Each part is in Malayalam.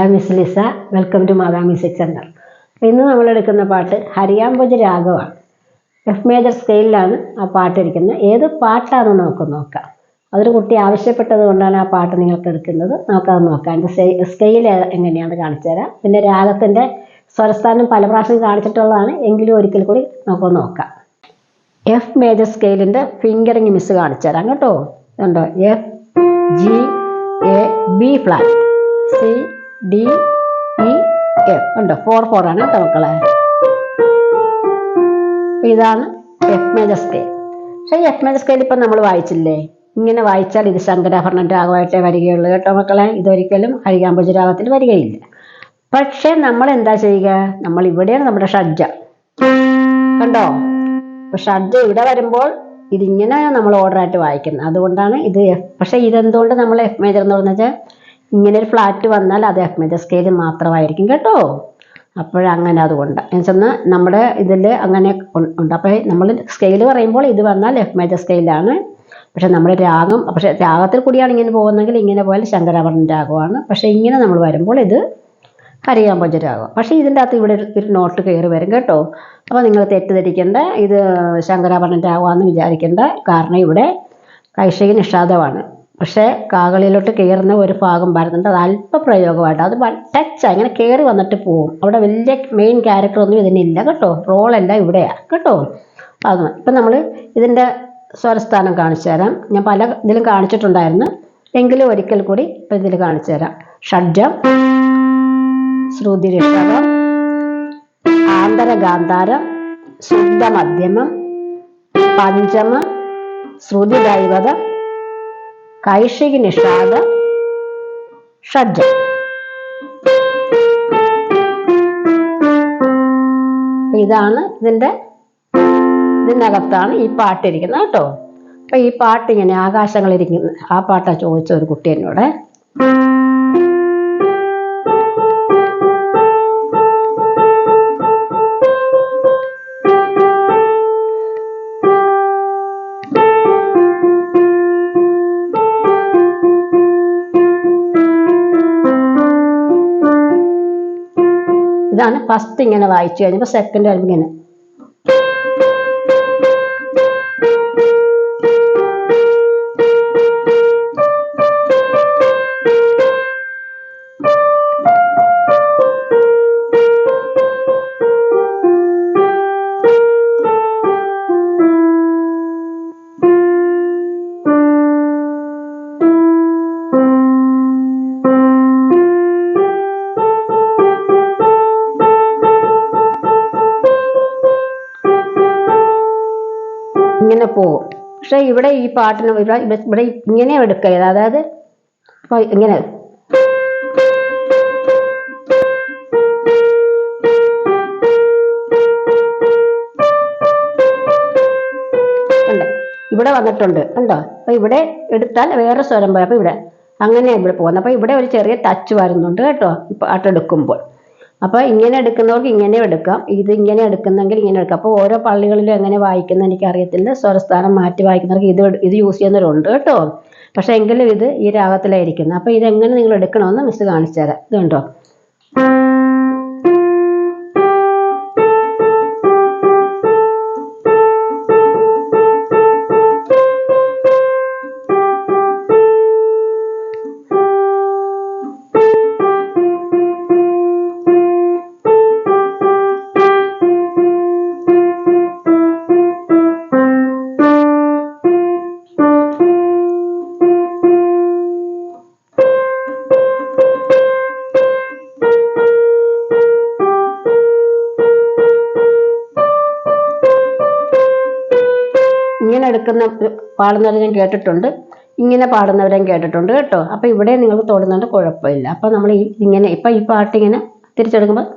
I am miss Lisa. Welcome to Matha music centre. ഇന്ന് നമ്മൾ എടുക്കുന്ന പാട്ട് ഹരിയാംബോജ രാഗമാണ്. എഫ് മേജർ സ്കെയിലാണ് ആ പാട്ടിരിക്കുന്നത്. ഏത് പാട്ടാണെന്ന് നമുക്ക് നോക്കാം. അതൊരു കുട്ടി ആവശ്യപ്പെട്ടത് കൊണ്ടാണ് ആ പാട്ട് നിങ്ങൾക്ക് എടുക്കുന്നത്. നമുക്കത് നോക്കാം. അതിൻ്റെ സ്കെയിൽ എങ്ങനെയാണെന്ന് കാണിച്ചു തരാം. പിന്നെ രാഗത്തിൻ്റെ സ്വരസ്ഥാനം പല പ്രാവശ്യം കാണിച്ചിട്ടുള്ളതാണ്, എങ്കിലും ഒരിക്കൽ കൂടി നമുക്ക് നോക്കാം. എഫ് മേജർ സ്കെയിലിൻ്റെ ഫിംഗറിങ് മിസ് കാണിച്ചു തരാം കേട്ടോ. ഇതുണ്ടോ, F, G, A, B flat, C, D, E, F. ഉണ്ടോ, 4/4 ആണ് കേട്ടോ മക്കളെ. ഇതാണ് എഫ് മേജർ സ്കെയിൽ. പക്ഷേ എഫ് മേജർ സ്കെയിൽ ഇപ്പം നമ്മൾ വായിച്ചില്ലേ, ഇങ്ങനെ വായിച്ചാൽ ഇത് ശങ്കരാഭരണം രാഗമായിട്ടേ വരികയുള്ളൂ കേട്ടോ മക്കളെ. ഇതൊരിക്കലും ഹരിയാംബോജ രാഗത്തിൽ വരികയില്ല. പക്ഷെ നമ്മൾ എന്താ ചെയ്യുക, നമ്മൾ ഇവിടെയാണ് നമ്മുടെ ഷഡ്ജ. കണ്ടോ, അപ്പൊ ഷഡ്ജ ഇവിടെ വരുമ്പോൾ ഇതിങ്ങനെ നമ്മൾ ഓർഡറായിട്ട് വായിക്കുന്നത്. അതുകൊണ്ടാണ് ഇത് എഫ്. പക്ഷെ ഇതെന്തുകൊണ്ട് നമ്മൾ എഫ് മേജർ എന്ന് പറഞ്ഞാൽ ഇങ്ങനെ ഒരു ഫ്ലാറ്റ് വന്നാൽ അത് എഫ് മേജർ സ്കെയിൽ മാത്രമായിരിക്കും കേട്ടോ. അപ്പോഴങ്ങനെ അതുകൊണ്ട് എന്നുവെച്ചാൽ നമ്മുടെ ഇതിൽ അങ്ങനെ ഉണ്ട്. അപ്പോൾ നമ്മൾ സ്കെയിൽ പറയുമ്പോൾ ഇത് വന്നാൽ എഫ് മേജർ സ്കെയിലാണ്. പക്ഷെ നമ്മുടെ രാഗം, പക്ഷെ രാഗത്തിൽ കൂടിയാണ് ഇങ്ങനെ പോകുന്നതെങ്കിൽ ഇങ്ങനെ പോയാൽ ശങ്കരാഭരണം രാഗമാണ്. പക്ഷെ ഇങ്ങനെ നമ്മൾ വരുമ്പോൾ ഇത് ഹരിയാംബോജ രാഗം. പക്ഷേ ഇതിൻ്റെ അകത്ത് ഇവിടെ ഒരു നോട്ട് കയറി വരും കേട്ടോ. അപ്പോൾ നിങ്ങൾ തെറ്റിദ്ധരിക്കേണ്ട, ഇത് ശങ്കരാഭരണം രാഗമാണെന്ന് വിചാരിക്കേണ്ട. കാരണം ഇവിടെ കൈശികി നിഷാദമാണ്. പക്ഷേ കാകളിലോട്ട് കയറുന്ന ഒരു ഭാഗം വരുന്നുണ്ട്. അത് അല്പപ്രയോഗമായിട്ട്, അത് ടച്ചാണ്, ഇങ്ങനെ കയറി വന്നിട്ട് പോവും. അവിടെ വലിയ മെയിൻ ക്യാരക്ടറൊന്നും ഇതിനില്ല കേട്ടോ. റോളെല്ലാം ഇവിടെയാണ് കേട്ടോ. അത് ഇപ്പം നമ്മൾ ഇതിൻ്റെ സ്വരസ്ഥാനം കാണിച്ചു തരാം. ഞാൻ പല ഇതിലും കാണിച്ചിട്ടുണ്ടായിരുന്നു, എങ്കിലും ഒരിക്കൽ കൂടി ഇപ്പം ഇതിൽ കാണിച്ചു തരാം. ഷഡ്ജം, ശ്രുതി ഋഷഭം, ആന്തരഗാന്ധാരം, ശുദ്ധ മധ്യമം, പഞ്ചമം, ശ്രുതി ദൈവതം, കൈശികി നിഷാദ, ഷഡ്ജം. ഇതാണ് ഇതിനകത്താണ് ഈ പാട്ടിരിക്കുന്നത് കേട്ടോ. അപ്പൊ ഈ പാട്ട് ഇങ്ങനെ ആകാശങ്ങളിരിക്കുന്ന ആ പാട്ടാ ചോദിച്ച ഒരു കുട്ടി എന്നോട്. ഇതാണ് ഫസ്റ്റ് ഇങ്ങനെ വായിച്ചു കഴിഞ്ഞപ്പോൾ സെക്കൻഡ് വരുമ്പോൾ ഇങ്ങനെ. ഇങ്ങനെ പോവും. പക്ഷെ ഇവിടെ ഈ പാട്ടിന് ഇവിടെ ഇങ്ങനെ എടുക്കുക, അതായത് ഇങ്ങനെ ഇവിടെ വന്നിട്ടുണ്ട് കണ്ടോ. അപ്പൊ ഇവിടെ എടുത്താൽ വേറെ സ്വരം പോയി. അപ്പൊ ഇവിടെ അങ്ങനെ ഇവിടെ പോകുന്നത്. അപ്പൊ ഇവിടെ ഒരു ചെറിയ ടച്ച് വരുന്നുണ്ട് കേട്ടോ ഈ പാട്ടെടുക്കുമ്പോൾ. അപ്പോൾ ഇങ്ങനെ എടുക്കുന്നവർക്ക് ഇങ്ങനെ എടുക്കാം, ഇത് ഇങ്ങനെ എടുക്കുന്നെങ്കിൽ ഇങ്ങനെ എടുക്കാം. അപ്പോൾ ഓരോ പള്ളികളിലും എങ്ങനെ വായിക്കുന്നത് എനിക്കറിയത്തില്ല. സ്വരസ്ഥാനം മാറ്റി വായിക്കുന്നവർക്ക് ഇത് യൂസ് ചെയ്യുന്നവരുണ്ട് കേട്ടോ. പക്ഷേ എങ്കിലും ഇത് ഈ രാഗത്തിലായിരിക്കുന്നത്. അപ്പോൾ ഇതെങ്ങനെ നിങ്ങൾ എടുക്കണമെന്ന് മിസ് കാണിച്ചു തരാം. ഇതുണ്ടോ, ഇങ്ങനെ എടുക്കുന്ന പാടുന്നവരെ ഞാൻ കേട്ടിട്ടുണ്ട്, ഇങ്ങനെ പാടുന്നവരെയും കേട്ടിട്ടുണ്ട് കേട്ടോ. അപ്പോൾ ഇവിടെ നിങ്ങൾക്ക് തൊടുന്നുണ്ട്, കുഴപ്പമില്ല. അപ്പോൾ നമ്മൾ ഇങ്ങനെ ഇപ്പം ഈ പാട്ടിങ്ങനെ തിരിച്ചെടുക്കുമ്പോൾ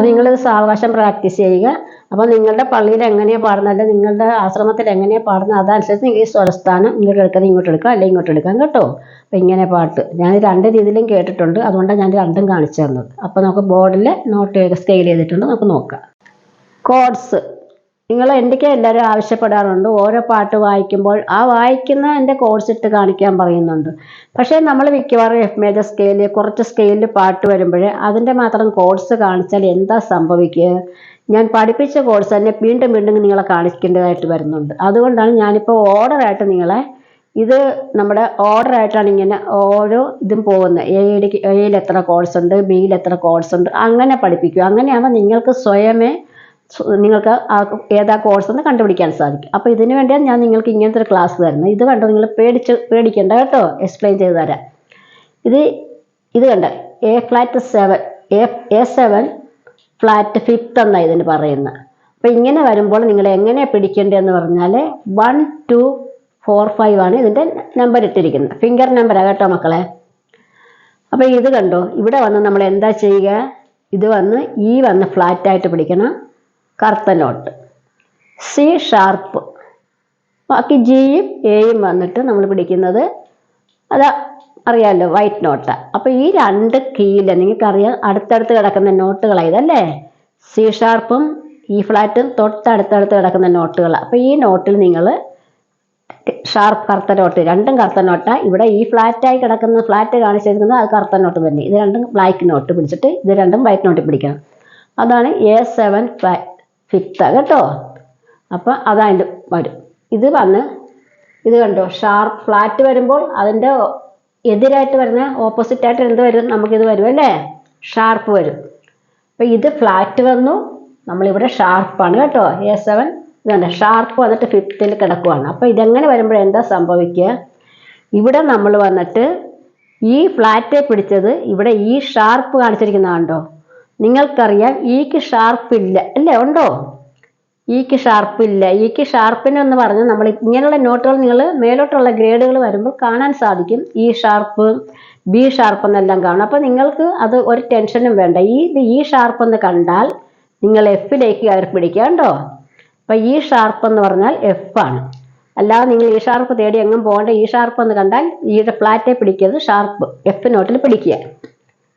നിങ്ങളിത് സാവകാശം പ്രാക്ടീസ് ചെയ്യുക. അപ്പോൾ നിങ്ങളുടെ പള്ളിയിൽ എങ്ങനെയാണ് പാടുന്നത്, അല്ലെങ്കിൽ നിങ്ങളുടെ ആശ്രമത്തിൽ എങ്ങനെയാണ് പാടുന്നത്, അതനുസരിച്ച് നിങ്ങൾ ഈ സ്വരസ്ഥാനം ഇങ്ങോട്ട് എടുക്കുന്നത് ഇങ്ങോട്ട് എടുക്കാം, അല്ലെങ്കിൽ ഇങ്ങോട്ട് എടുക്കാം കേട്ടോ. അപ്പോൾ ഇങ്ങനെ പാട്ട് ഞാൻ രണ്ട് രീതിയിലും കേട്ടിട്ടുണ്ട്, അതുകൊണ്ടാണ് ഞാൻ രണ്ടും കാണിച്ചു തന്നത്. അപ്പോൾ നമുക്ക് ബോർഡിൽ നോട്ട് സ്കെയിൽ ചെയ്തിട്ടുണ്ട്, നമുക്ക് നോക്കാം. കോഡ്സ് നിങ്ങൾ എന്തൊക്കെ എല്ലാവരും ആവശ്യപ്പെടാറുണ്ട്. ഓരോ പാട്ട് വായിക്കുമ്പോൾ ആ വായിക്കുന്ന എൻ്റെ കോഡ്സ് ഇട്ട് കാണിക്കാൻ പറയുന്നുണ്ട്. പക്ഷേ നമ്മൾ മിക്കവാറും എഫ് മേജർ സ്കെയില് കുറച്ച് സ്കെയിലിൽ പാട്ട് വരുമ്പോൾ അതിൻ്റെ മാത്രം കോഡ്സ് കാണിച്ചാൽ എന്താ സംഭവിക്കുക, ഞാൻ പഠിപ്പിച്ച കോഡ്സ് തന്നെ വീണ്ടും വീണ്ടും നിങ്ങളെ കാണിക്കേണ്ടതായിട്ട് വരുന്നുണ്ട്. അതുകൊണ്ടാണ് ഞാനിപ്പോൾ ഓർഡറായിട്ട് നിങ്ങളെ ഇത് നമ്മുടെ ഓർഡറായിട്ടാണ് ഇങ്ങനെ ഓരോ ഇതും പോകുന്നത്. എയിൽ എത്ര കോഡ്സ് ഉണ്ട്, ബിയിൽ എത്ര കോഡ്സ് ഉണ്ട്, അങ്ങനെ പഠിപ്പിക്കുക. അങ്ങനെയാകുമ്പോൾ നിങ്ങൾക്ക് സ്വയമേ നിങ്ങൾക്ക് ഏതാ കോഴ്സ് എന്ന് കണ്ടുപിടിക്കാൻ സാധിക്കും. അപ്പോൾ ഇതിനു വേണ്ടിയാണ് ഞാൻ നിങ്ങൾക്ക് ഇങ്ങനത്തെ ഒരു ക്ലാസ് തരുന്നത്. ഇത് കണ്ടോ, നിങ്ങൾ പേടിക്കേണ്ട കേട്ടോ, എക്സ്പ്ലെയിൻ ചെയ്ത് തരാം. ഇത് കണ്ട A-7 A7 ഫ്ലാറ്റ് ഫിഫ്ത്ത് എന്നാണ് ഇതിന് പറയുന്നത്. അപ്പോൾ ഇങ്ങനെ വരുമ്പോൾ നിങ്ങൾ എങ്ങനെയാണ് പിടിക്കേണ്ടതെന്ന് പറഞ്ഞാൽ 1 2 4 5 ആണ് ഇതിൻ്റെ നമ്പർ ഇട്ടിരിക്കുന്നത്. ഫിംഗർ നമ്പറാണ് കേട്ടോ മക്കളെ. അപ്പോൾ ഇത് കണ്ടോ, ഇവിടെ വന്ന് നമ്മൾ എന്താ ചെയ്യുക, ഇത് വന്ന് ഫ്ലാറ്റായിട്ട് പിടിക്കണം, കറുത്ത നോട്ട്. സി ഷാർപ്പ്, ബാക്കി ജിയും എയും വന്നിട്ട് നമ്മൾ പിടിക്കുന്നത് അത് അറിയാമല്ലോ, വൈറ്റ് നോട്ടാണ്. അപ്പോൾ ഈ രണ്ട് കീയിൽ നിങ്ങൾക്കറിയാം അടുത്തടുത്ത് കിടക്കുന്ന നോട്ടുകളാണ് ഇതല്ലേ. സി ഷാർപ്പും ഈ ഫ്ലാറ്റും തൊട്ടടുത്തടുത്ത് കിടക്കുന്ന നോട്ടുകളാണ്. അപ്പോൾ ഈ നോട്ടിൽ നിങ്ങൾ ഷാർപ്പ് കറുത്ത നോട്ട്, രണ്ടും കറുത്ത നോട്ടാണ്. ഇവിടെ ഈ ഫ്ലാറ്റായി കിടക്കുന്ന ഫ്ലാറ്റ് കാണിച്ചിരിക്കുന്നത് അത് കറുത്ത നോട്ട് തന്നെ. ഇത് രണ്ടും ബ്ലാക്ക് നോട്ട് പിടിച്ചിട്ട് ഇത് രണ്ടും വൈറ്റ് നോട്ട് പിടിക്കണം. അതാണ് A7 ഫിഫ്ത്ത് കേട്ടോ. അപ്പം അതതിൻ്റെ വരും. ഇത് കണ്ടോ, ഷാർപ്പ് ഫ്ലാറ്റ് വരുമ്പോൾ അതിൻ്റെ എതിരായിട്ട് വരുന്ന ഓപ്പോസിറ്റായിട്ട് എന്ത് വരും, നമുക്കിത് വരും അല്ലേ, ഷാർപ്പ് വരും. അപ്പം ഇത് ഫ്ലാറ്റ് വന്നു, നമ്മളിവിടെ ഷാർപ്പാണ് കേട്ടോ. A7 ഇതുണ്ട്, ഷാർപ്പ് വന്നിട്ട് ഫിഫ്ത്തിൽ കിടക്കുവാണ്. അപ്പോൾ ഇതെങ്ങനെ വരുമ്പോൾ എന്താ സംഭവിക്കുക, ഇവിടെ നമ്മൾ വന്നിട്ട് ഈ ഫ്ലാറ്റ് പിടിച്ചത് ഇവിടെ ഈ ഷാർപ്പ് കാണിച്ചിരിക്കുന്നതാണ്ടോ. നിങ്ങൾക്കറിയാം ഈക്ക് ഷാർപ്പില്ല അല്ലേ, ഉണ്ടോ, ഈക്ക് ഷാർപ്പില്ല. ഈക്ക് ഷാർപ്പിനെന്ന് പറഞ്ഞാൽ നമ്മൾ ഇങ്ങനെയുള്ള നോട്ടുകൾ നിങ്ങൾ മേലോട്ടുള്ള ഗ്രേഡുകൾ വരുമ്പോൾ കാണാൻ സാധിക്കും. ഈ ഷാർപ്പ് ബി ഷാർപ്പ് എന്നെല്ലാം കാണും. അപ്പോൾ നിങ്ങൾക്ക് അത് ഒരു ടെൻഷനും വേണ്ട. ഈ ഷാർപ്പ് എന്ന് കണ്ടാൽ നിങ്ങൾ എഫിലേക്ക് കയറി പിടിക്കുക കേട്ടോ. അപ്പോൾ ഈ ഷാർപ്പ് എന്ന് പറഞ്ഞാൽ എഫ് ആണ്. അല്ലാതെ നിങ്ങൾ ഈ ഷാർപ്പ് തേടി എങ്ങും പോകേണ്ട. ഈ ഷാർപ്പ് എന്ന് കണ്ടാൽ ഈയുടെ ഫ്ലാറ്റെ പിടിക്കരുത്, ഷാർപ്പ് എഫ് നോട്ടിൽ പിടിക്കുക.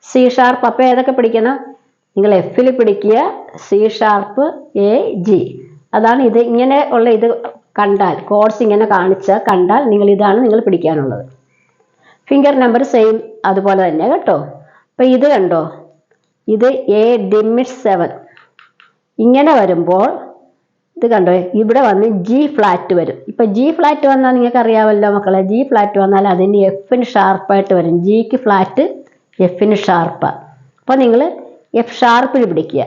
സി ഷാർപ്പ് അപ്പോൾ ഏതൊക്കെ പിടിക്കണം, നിങ്ങൾ എഫിൽ പിടിക്കുക, സി ഷാർപ്പ് എ ജി. അതാണ് ഇത്. ഇങ്ങനെ ഉള്ള ഇത് കണ്ടാൽ കോഡ്സ് ഇങ്ങനെ കണ്ടാൽ ഇതാണ് നിങ്ങൾ പിടിക്കാനുള്ളത്. ഫിംഗർ നമ്പർ സെയിം അതുപോലെ തന്നെ കേട്ടോ. അപ്പം ഇത് കണ്ടോ, ഇത് A-7 ഇങ്ങനെ വരുമ്പോൾ ഇത് കണ്ടോ, ഇവിടെ വന്ന് ജി ഫ്ലാറ്റ് വരും. ഇപ്പം ജി ഫ്ലാറ്റ് വന്നാൽ നിങ്ങൾക്ക് അറിയാമല്ലോ മക്കളെ, ജി ഫ്ലാറ്റ് വന്നാൽ അതിന് എഫിന് ഷാർപ്പായിട്ട് വരും. ജിക്ക് ഫ്ലാറ്റ് എഫിന് ഷാർപ്പാണ്. അപ്പോൾ നിങ്ങൾ എഫ് ഷാർപ്പിൽ പിടിക്കുക.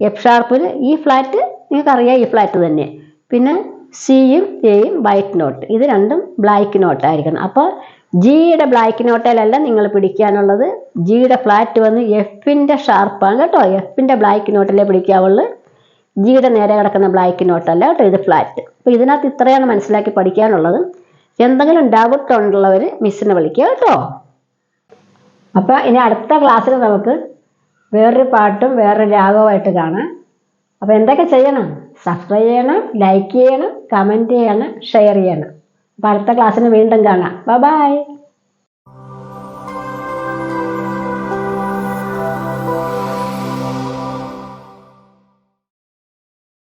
എഫ് ഷാർപ്പിൽ ഈ ഫ്ലാറ്റ് നിങ്ങൾക്കറിയാം, ഈ ഫ്ലാറ്റ് തന്നെ. പിന്നെ സിയും എയും വൈറ്റ് നോട്ട്, ഇത് രണ്ടും ബ്ലാക്ക് നോട്ടായിരിക്കണം. അപ്പോൾ ജിയുടെ ബ്ലാക്ക് നോട്ടിലല്ല നിങ്ങൾ പിടിക്കാനുള്ളത്. ജിയുടെ ഫ്ലാറ്റ് വന്ന് എഫിൻ്റെ ഷാർപ്പാണ് കേട്ടോ. എഫിൻ്റെ ബ്ലാക്ക് നോട്ടിലേ പിടിക്കാവുള്ളൂ, ജിയുടെ നേരെ കിടക്കുന്ന ബ്ലാക്ക് നോട്ടല്ല കേട്ടോ, ഇത് ഫ്ലാറ്റ്. അപ്പോൾ ഇതിനകത്ത് ഇത്രയാണ് മനസ്സിലാക്കി പഠിക്കാനുള്ളത്. എന്തെങ്കിലും ഡൗട്ട് ഉള്ളവർ മിസ്സിനെ വിളിക്കുക കേട്ടോ. അപ്പോൾ ഇനി അടുത്ത ക്ലാസ്സിൽ നമുക്ക് വേറൊരു പാട്ടും വേറൊരു രാഗവുമായിട്ട് കാണാം. അപ്പോൾ എന്തൊക്കെ ചെയ്യണം, സബ്സ്ക്രൈബ് ചെയ്യണം, ലൈക്ക് ചെയ്യണം, കമൻറ്റ് ചെയ്യണം, ഷെയർ ചെയ്യണം. അപ്പോൾ അടുത്ത ക്ലാസ്സിന് വീണ്ടും കാണാം. ബൈ.